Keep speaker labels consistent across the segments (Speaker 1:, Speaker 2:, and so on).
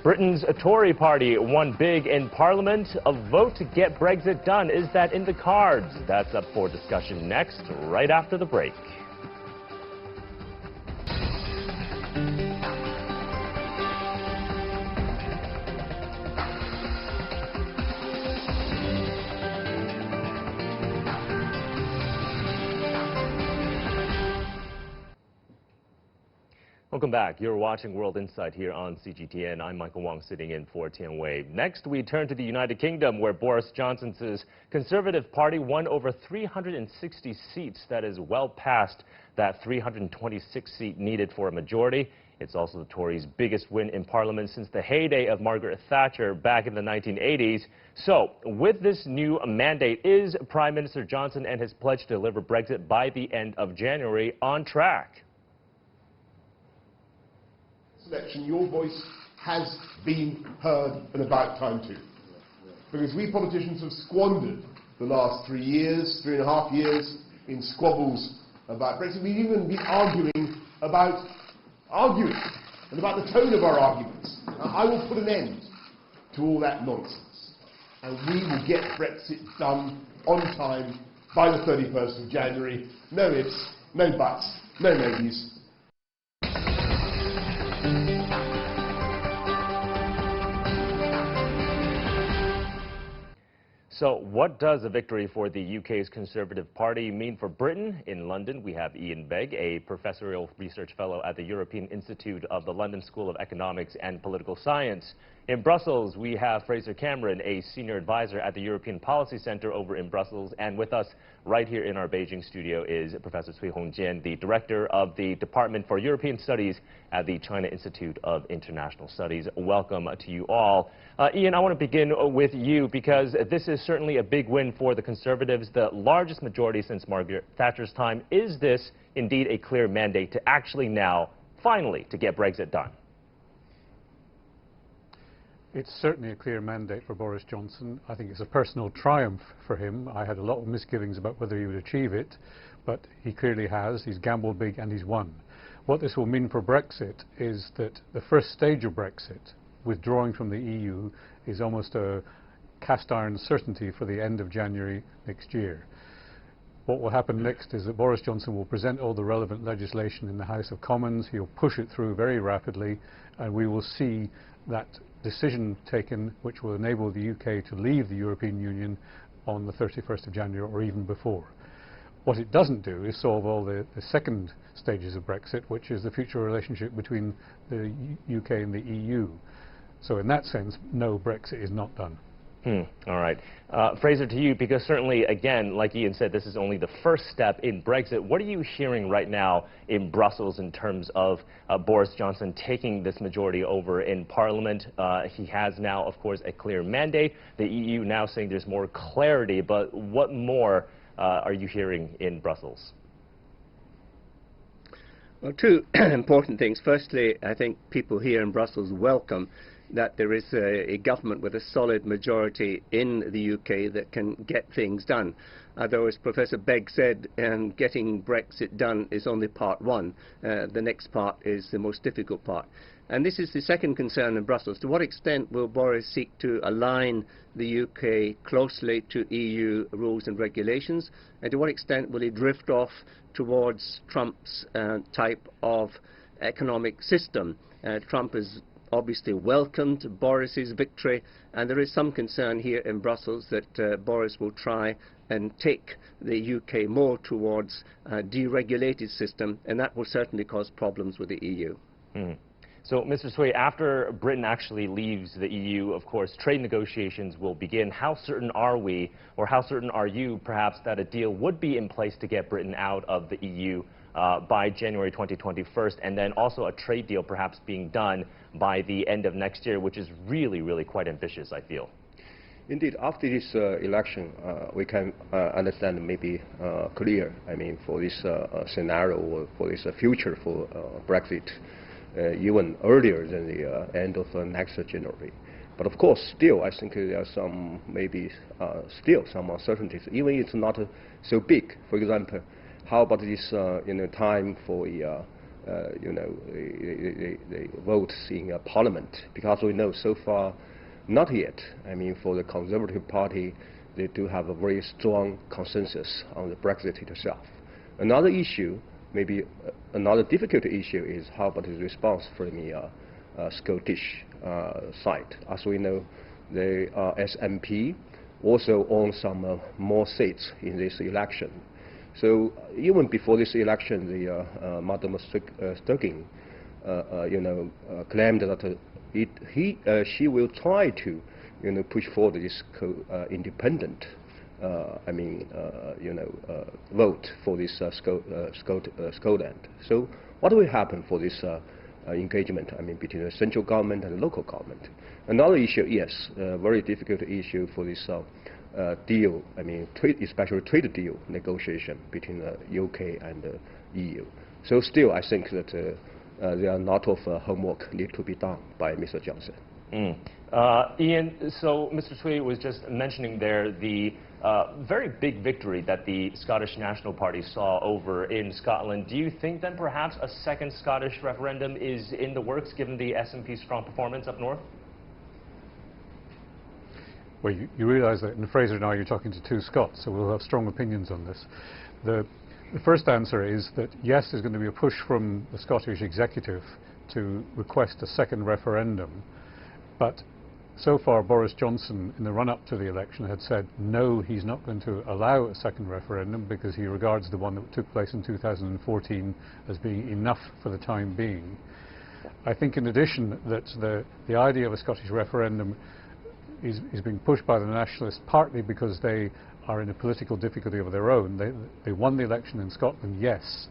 Speaker 1: Britain's Tory party won big in Parliament. A vote to get Brexit done. Is that in the cards? That's up for discussion next, right after the break. Welcome back. You're watching World Insight here on CGTN. I'm Michael Wong, sitting in for Tian Wei. Next, we turn to the United Kingdom, where Boris Johnson's Conservative Party won over 360 seats. That is well past that 326 seat needed for a majority. It's also the Tories' biggest win in Parliament since the heyday of Margaret Thatcher back in the 1980s. So, with this new mandate, is Prime Minister Johnson and his pledge to deliver Brexit by the end of January on track?
Speaker 2: Election, your voice has been heard, and about time too. Because we politicians have squandered the last 3 years, 3.5 years, in squabbles about Brexit. We've even been arguing and about the tone of our arguments. Now, I will put an end to all that nonsense, and we will get Brexit done on time by the 31st of January. No ifs, no buts, no maybes.
Speaker 1: So what does a victory for the UK's Conservative Party mean for Britain? In London, we have Ian Begg, a professorial research fellow at the European Institute of the London School of Economics and Political Science. In Brussels, we have Fraser Cameron, a senior advisor at the European Policy Center over in Brussels. And with us right here in our Beijing studio is Professor Cui Hongjian, the director of the Department for European Studies at the China Institute of International Studies. Welcome to you all. Ian, I want to begin with you because this is certainly a big win for the Conservatives, the largest majority since Margaret Thatcher's time. Is this indeed a clear mandate to actually now, finally, to get Brexit done?
Speaker 3: It's certainly a clear mandate for Boris Johnson. I think it's a personal triumph for him. I had a lot of misgivings about whether he would achieve it, but he clearly has. He's gambled big and he's won. What this will mean for Brexit is that the first stage of Brexit, withdrawing from the EU, is almost a cast iron certainty for the end of January next year. What will happen next is that Boris Johnson will present all the relevant legislation in the House of Commons. He'll push it through very rapidly, and we will see that decision taken which will enable the UK to leave the European Union on the 31st of January or even before. What it doesn't do is solve all the second stages of Brexit, which is the future relationship between the UK and the EU. So in that sense, no, Brexit is not done.
Speaker 1: All right. Fraser, to you, because certainly, again, like Ian said, this is only the first step in Brexit. What are you hearing right now in Brussels in terms of Boris Johnson taking this majority over in Parliament? He has now, of course, a clear mandate. The EU now saying there's more clarity, but what more are you hearing in Brussels?
Speaker 4: Well, two important things. Firstly, I think people here in Brussels welcome that there is a government with a solid majority in the UK that can get things done. Although, as Professor Begg said, getting Brexit done is only part one. The next part is the most difficult part. And this is the second concern in Brussels. To what extent will Boris seek to align the UK closely to EU rules and regulations? And to what extent will he drift off towards Trump's type of economic system? Trump is obviously welcomed Boris's victory, and there is some concern here in Brussels that Boris will try and take the UK more towards a deregulated system, and that will certainly cause problems with the EU.
Speaker 1: So, Mr. Cui, after Britain actually leaves the EU, of course, trade negotiations will begin. How certain are we, or how certain are you, perhaps, that a deal would be in place to get Britain out of the EU by January 2021, and then also a trade deal perhaps being done by the end of next year, which is really, really quite ambitious, I feel?
Speaker 5: Indeed, after this election, we can understand maybe clear, I mean, for this scenario, or for this future for Brexit, even earlier than the end of next January. But of course, still, I think there are some, maybe still some uncertainties, even if it's not so big. For example, how about this time for the votes in Parliament, because we know so far, not yet. I mean, for the Conservative Party, they do have a very strong consensus on the Brexit itself. Another issue, maybe another difficult issue, is how about the response from the Scottish side. As we know, the SNP also own some more seats in this election. So even before this election, the Madam Sturgeon, claimed that she will try to, push forward this independent, vote for this Scotland. So what will happen for this engagement? Between the central government and the local government. Another issue, yes, very difficult issue for this deal. Especially trade deal negotiation between the UK and the EU. So still, I think that there are a lot of homework need to be done by Mr. Johnson.
Speaker 1: Ian, so Mr. Tory was just mentioning there the very big victory that the Scottish National Party saw over in Scotland. Do you think then perhaps a second Scottish referendum is in the works given the SNP's strong performance up north?
Speaker 3: Well, you realise that in Fraser and I you're talking to two Scots, so we'll have strong opinions on this. The first answer is that yes, there's going to be a push from the Scottish Executive to request a second referendum, but so far Boris Johnson, in the run-up to the election, had said no, he's not going to allow a second referendum because he regards the one that took place in 2014 as being enough for the time being. I think in addition that the idea of a Scottish referendum is being pushed by the Nationalists partly because they are in a political difficulty of their own. They won the election in Scotland, yes,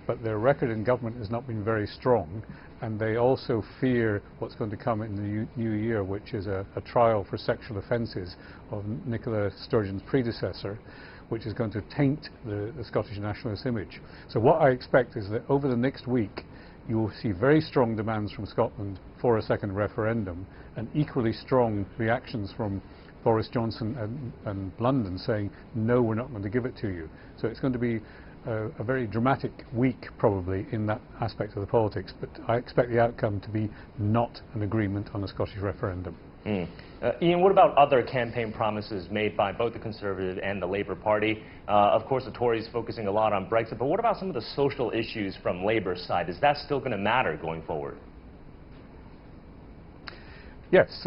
Speaker 3: but their record in government has not been very strong, and they also fear what's going to come in the new year, which is a trial for sexual offences of Nicola Sturgeon's predecessor, which is going to taint the Scottish nationalist image. So what I expect is that over the next week you will see very strong demands from Scotland for a second referendum, and equally strong reactions from Boris Johnson and London saying, no, we're not going to give it to you. So it's going to be a very dramatic week, probably, in that aspect of the politics, but I expect the outcome to be not an agreement on a Scottish referendum.
Speaker 1: Ian, what about other campaign promises made by both the Conservative and the Labour Party? Of course, the Tories focusing a lot on Brexit, but what about some of the social issues from Labour's side? Is that still going to matter going forward? Yes,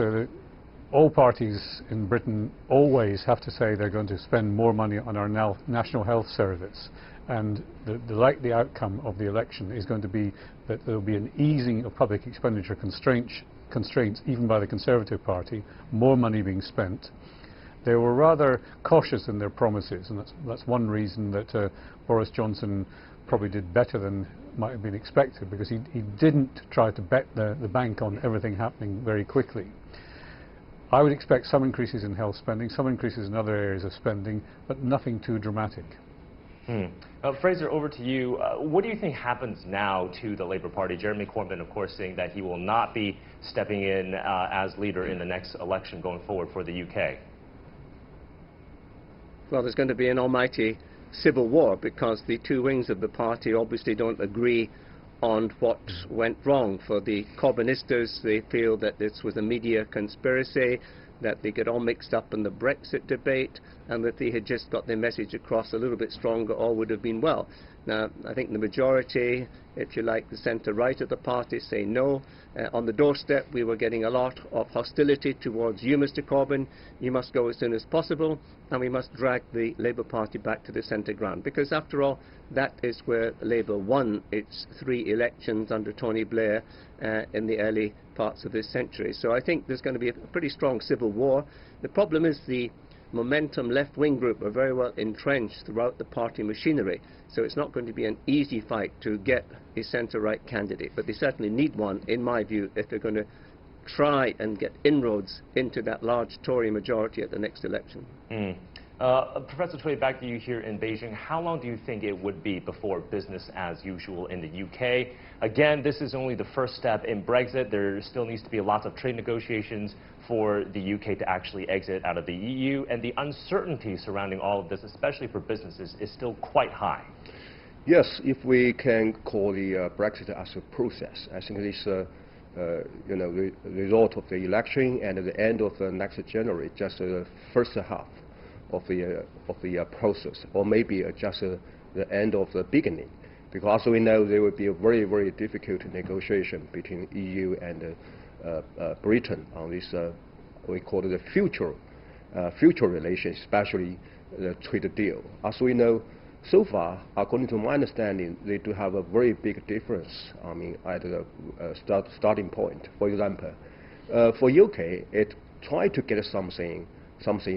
Speaker 1: all parties in Britain always have to say they're going to spend more money on our National Health Service, and the likely outcome of the election is going to be that there will be an easing of public expenditure constraints even by the Conservative Party, more money being spent. They were rather cautious in their promises, and that's one reason that Boris Johnson probably did better than might have been expected, because he didn't try to bet the bank on everything happening very quickly. I would expect some increases in health spending, some increases in other areas of spending, but nothing too dramatic. Fraser, over to you. What do you think happens now to the Labour Party? Jeremy Corbyn, of course, saying that he will not be stepping in as leader in the next election going forward for the UK.
Speaker 4: Well, there's going to be an almighty civil war, because the two wings of the party obviously don't agree on what went wrong. For the Corbynistas, they feel that this was a media conspiracy, that they get all mixed up in the Brexit debate, and that they had just got their message across a little bit stronger, all would have been well. Now, I think the majority, if you like, the centre-right of the party say no. On the doorstep, we were getting a lot of hostility towards you, Mr Corbyn. You must go as soon as possible, and we must drag the Labour Party back to the centre ground, because after all, that is where Labour won its 3 elections under Tony Blair in the early parts of this century. So I think there's going to be a pretty strong civil war. The problem is the Momentum left-wing group are very well entrenched throughout the party machinery, so it's not going to be an easy fight to get a centre-right candidate, but they certainly need one, in my view, if they're going to try and get inroads into that large Tory majority at the next election.
Speaker 1: Professor Tory, back to you here in Beijing. How long do you think it would be before business as usual in the UK? Again, this is only the first step in Brexit. There still needs to be lots of trade negotiations for the UK to actually exit out of the EU, and the uncertainty surrounding all of this, especially for businesses, is still quite high.
Speaker 5: Yes, if we can call the Brexit as a process, I think this the result of the election and at the end of next January, just the first half of the process, or maybe just the end of the beginning, because we know there will be a very, very difficult negotiation between EU and Britain on this we call it the future relations, especially the trade deal. As we know, so far, according to my understanding, they do have a very big difference. I mean, at the starting point. For example, for UK, it tried to get something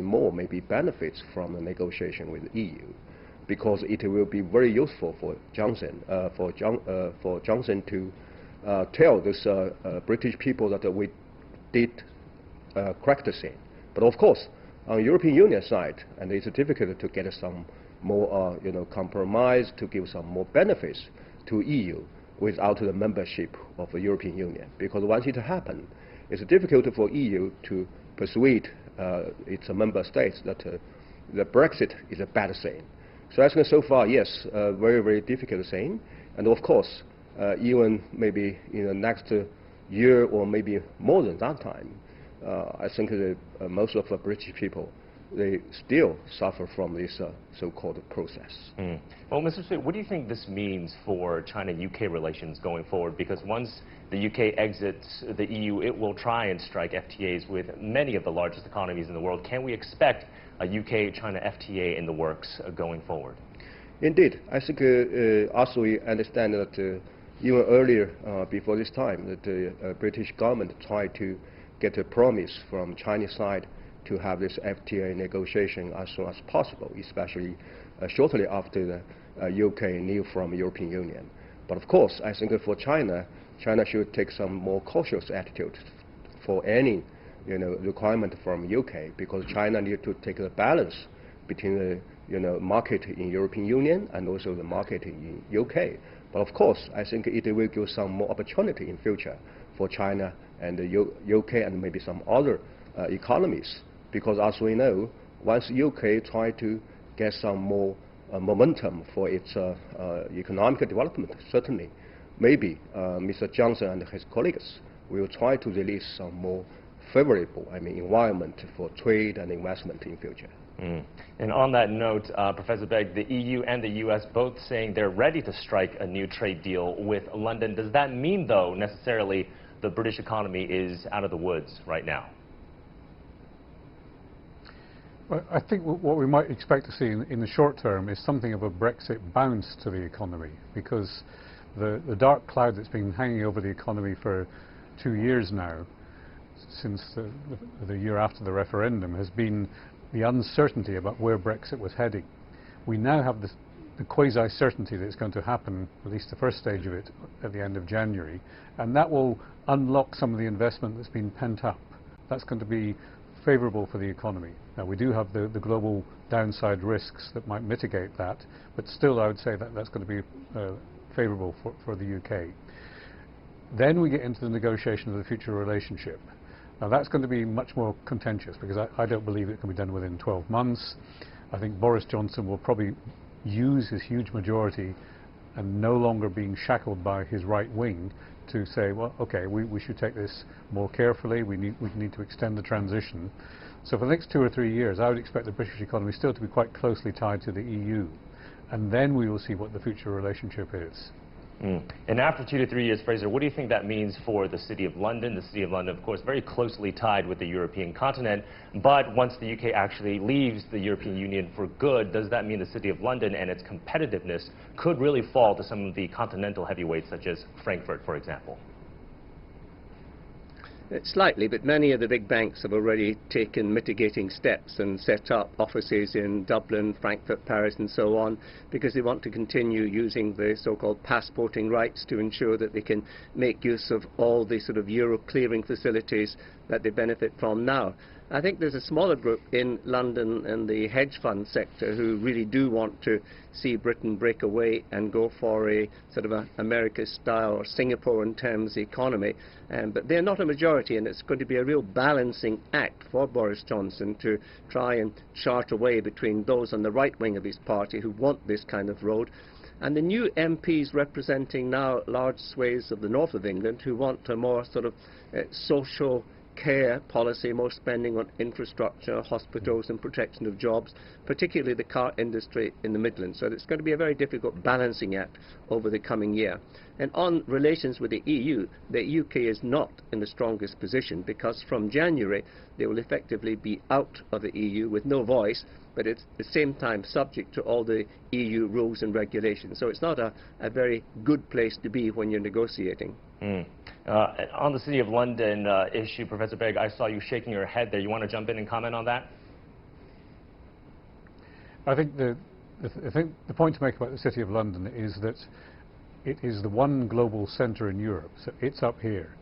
Speaker 5: more, maybe benefits from the negotiation with the EU, because it will be very useful for Johnson to tell this British people that we did correct the thing. But of course, on the European Union side, and it's difficult to get some more compromise, to give some more benefits to EU without the membership of the European Union. Because once it happens, it's difficult for EU to persuade its member states that the Brexit is a bad thing. So I think so far, yes, very, very difficult thing. And of course, even maybe in the next year or maybe more than that time, I think that most of the British people, they still suffer from this so-called process.
Speaker 1: Well, Mr. Sui, what do you think this means for China-UK relations going forward? Because once the UK exits the EU, it will try and strike FTAs with many of the largest economies in the world. Can we expect a UK-China FTA in the works going forward?
Speaker 5: Indeed. I think also we understand that even earlier, before this time, that the British government tried to get a promise from Chinese side to have this FTA negotiation as soon as possible, especially shortly after the UK leave from the European Union. But of course, I think for China should take some more cautious attitude for any requirement from UK, because China needs to take the balance between the market in European Union and also the market in UK. But of course, I think it will give some more opportunity in future for China and the UK and maybe some other economies. Because as we know, once UK try to get some more momentum for its economic development, certainly, maybe Mr. Johnson and his colleagues will try to release some more favorable, environment for trade and investment in future.
Speaker 1: And on that note, Professor Begg, the EU and the US both saying they're ready to strike a new trade deal with London. Does that mean, though, necessarily the British economy is out of the woods right now?
Speaker 3: Well, I think what we might expect to see in the short term is something of a Brexit bounce to the economy, because the dark cloud that's been hanging over the economy for 2 years now, since the year after the referendum, has been the uncertainty about where Brexit was heading. We now have the quasi-certainty that it's going to happen, at least the first stage of it, at the end of January, and that will unlock some of the investment that's been pent up. That's going to be favourable for the economy. Now, we do have the global downside risks that might mitigate that, but still I would say that that's going to be favourable for the UK. Then we get into the negotiation of the future relationship. Now, that's going to be much more contentious, because I don't believe it can be done within 12 months. I think Boris Johnson will probably use his huge majority and no longer being shackled by his right wing to say, well, okay, we should take this more carefully, we need to extend the transition. So for the next 2 or 3 years, I would expect the British economy still to be quite closely tied to the EU, and then we will see what the future relationship is.
Speaker 1: And after 2 to 3 years, Fraser, what do you think that means for the City of London? The City of London, of course, very closely tied with the European continent, but once the UK actually leaves the European Union for good, does that mean the City of London and its competitiveness could really fall to some of the continental heavyweights, such as Frankfurt, for example?
Speaker 4: Slightly, but many of the big banks have already taken mitigating steps and set up offices in Dublin, Frankfurt, Paris and so on, because they want to continue using the so-called passporting rights to ensure that they can make use of all the sort of euro clearing facilities that they benefit from now. I think there's a smaller group in London and the hedge fund sector who really do want to see Britain break away and go for a sort of a America-style or Singapore in terms economy, but they're not a majority, and it's going to be a real balancing act for Boris Johnson to try and chart a way between those on the right wing of his party who want this kind of road And the new MPs representing now large swathes of the north of England who want a more sort of social care policy, more spending on infrastructure, hospitals and protection of jobs, particularly the car industry in the Midlands. So it's going to be a very difficult balancing act over the coming year. And on relations with the EU, the UK is not in the strongest position because from January they will effectively be out of the EU with no voice, but at the same time subject to all the EU rules and regulations. So it's not a very good place to be when you're negotiating.
Speaker 1: On the City of London issue, Professor Begg, I saw you shaking your head there. You want to jump in and comment on that?
Speaker 3: I think the point to make about the City of London is that it is the one global centre in Europe. So it's up here.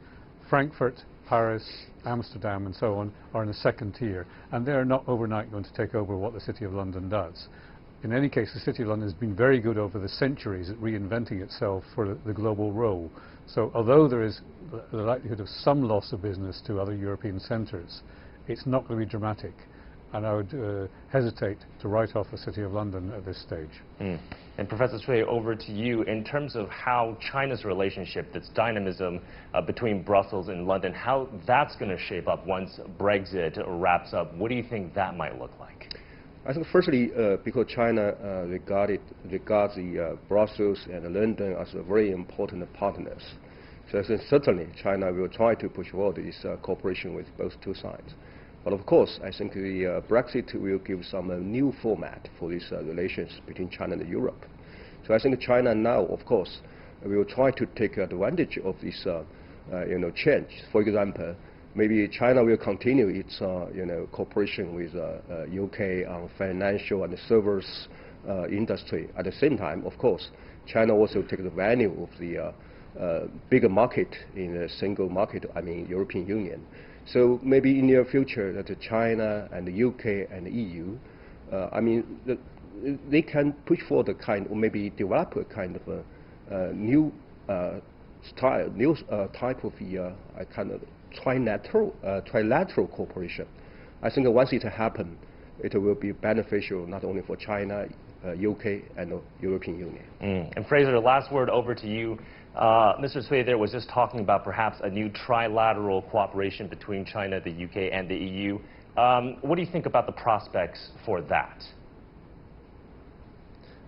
Speaker 3: Frankfurt, Paris, Amsterdam and so on are in the second tier, and they're not overnight going to take over what the City of London does. In any case, the City of London has been very good over the centuries at reinventing itself for the global role. So although there is the likelihood of some loss of business to other European centres, it's not going to be dramatic. And I would hesitate to write off the City of London at this stage.
Speaker 1: And Professor Cui, over to you. In terms of how China's relationship, this dynamism between Brussels and London, how that's going to shape up once Brexit wraps up, what do you think that might look like?
Speaker 5: I think firstly, because China regards the Brussels and London as very important partners. So I think certainly China will try to push forward this cooperation with both two sides. But of course, I think the Brexit will give some new format for these relations between China and Europe. So I think China now, of course, will try to take advantage of this change. For example, maybe China will continue its cooperation with UK on financial and service industry. At the same time, of course, China also takes the value of the bigger market in a single market, I mean European Union. So maybe in the near future that China and the UK and the EU, they can push for the kind, or maybe develop a kind of a new style, new type of kind of trilateral cooperation. I think once it happens, it will be beneficial not only for China, UK and the European Union.
Speaker 1: And Fraser, last word over to you. Mr. Cui there was just talking about perhaps a new trilateral cooperation between China, the UK and the EU. What do you think about the prospects for that?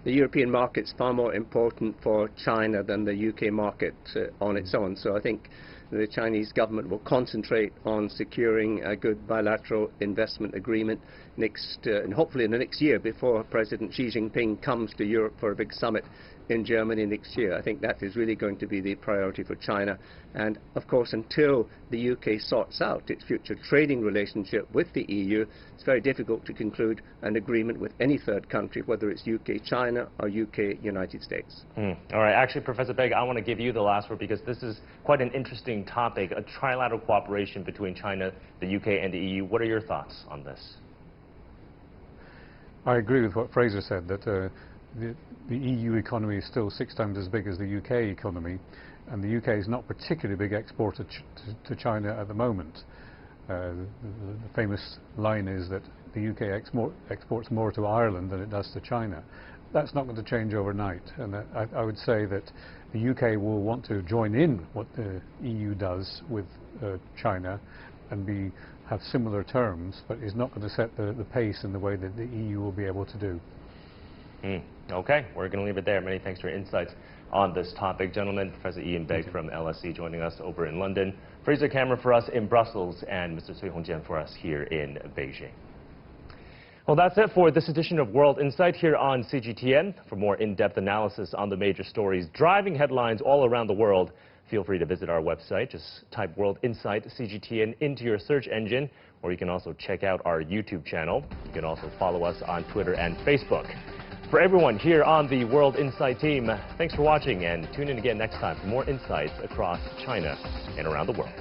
Speaker 4: The European market's far more important for China than the UK market on its own. So I think the Chinese government will concentrate on securing a good bilateral investment agreement and hopefully in the next year before President Xi Jinping comes to Europe for a big summit in Germany next year. I think that is really going to be the priority for China. And of course, until the UK sorts out its future trading relationship with the EU, it's very difficult to conclude an agreement with any third country, whether it's UK China or UK United States.
Speaker 1: All right, actually, Professor Begg, I want to give you the last word because this is quite an interesting topic, a trilateral cooperation between China, the UK and the EU. What are your thoughts on this?
Speaker 3: I agree with what Fraser said, that the EU economy is still 6 times as big as the UK economy, and the UK is not particularly big exporter to China at the moment. The famous line is that the UK exports more to Ireland than it does to China. That's not going to change overnight, and I would say that the UK will want to join in what the EU does with China and have similar terms, but is not going to set the pace in the way that the EU will be able to do.
Speaker 1: Okay, we're going to leave it there. Many thanks for your insights on this topic. Gentlemen, Professor Ian Begg from LSE joining us over in London, Fraser Cameron for us in Brussels, and Mr. Cui Hongjian for us here in Beijing. Well, that's it for this edition of World Insight here on CGTN. For more in-depth analysis on the major stories driving headlines all around the world, feel free to visit our website. Just type World Insight CGTN into your search engine, or you can also check out our YouTube channel. You can also follow us on Twitter and Facebook. For everyone here on the World Insight team, thanks for watching, and tune in again next time for more insights across China and around the world.